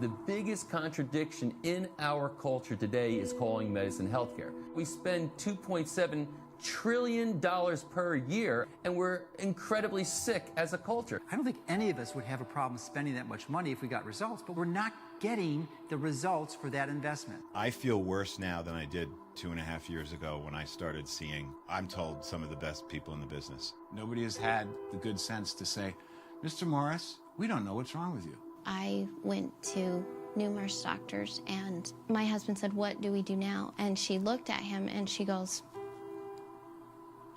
The biggest contradiction in our culture today is calling medicine healthcare. We spend $2.7 trillion per year, and we're incredibly sick as a culture. I don't think any of us would have a problem spending that much money if we got results, but we're not getting the results for that investment. I feel worse now than I did 2.5 years ago when I started seeing, I'm told, some of the best people in the business. Nobody has had the good sense to say, Mr. Morris, we don't know what's wrong with you. I went to numerous doctors, and my husband said, "What do we do now?" And she looked at him and she goes,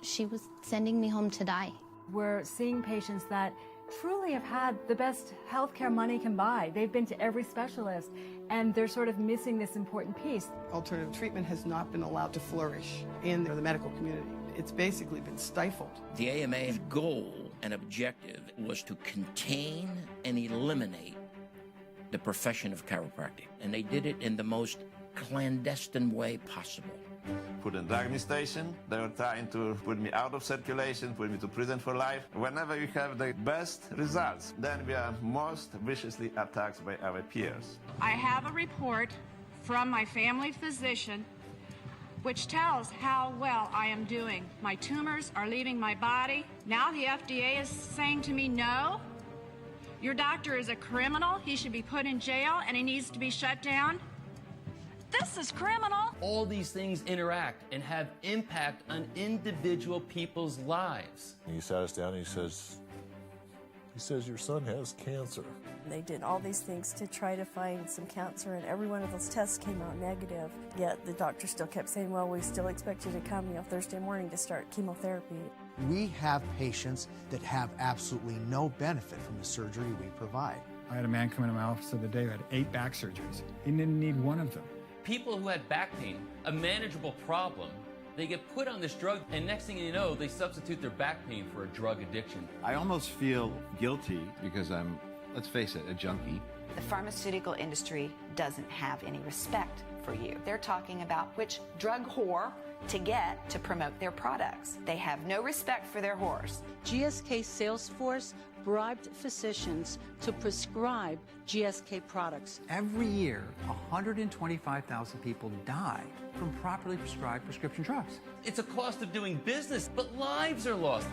she was sending me home to die. We're seeing patients that truly have had the best healthcare money can buy. They've been to every specialist, and they're sort of missing this important piece. Alternative treatment has not been allowed to flourish in the medical community. It's basically been stifled. The AMA's goal and objective was to contain and eliminate the profession of chiropractic, and they did it in the most clandestine way possible. Put in drug administration, they were trying to put me out of circulation, put me to prison for life. Whenever you have the best results, then we are most viciously attacked by our peers. I have a report from my family physician which tells how well I am doing. My tumors are leaving my body. Now the FDA is saying to me, no, your doctor is a criminal, he should be put in jail, and he needs to be shut down. This is criminal. All these things interact and have impact on individual people's lives. He sat us down and he says, your son has cancer. They did all these things to try to find some cancer, and every one of those tests came out negative. Yet the doctor still kept saying, well, we still expect you to come, Thursday morning to start chemotherapy. We have patients that have absolutely no benefit from the surgery we provide. I had a man come into my office the other day who had 8 back surgeries. He didn't need one of them. People who had back pain, a manageable problem, they get put on this drug, and next thing you know, they substitute their back pain for a drug addiction. I almost feel guilty because I'm, let's face it, a junkie. The pharmaceutical industry doesn't have any respect for you. They're talking about which drug whore to get to promote their products. They have no respect for their whores. GSK sales force bribed physicians to prescribe GSK products. Every year, 125,000 people die from properly prescribed prescription drugs. It's a cost of doing business, but lives are lost.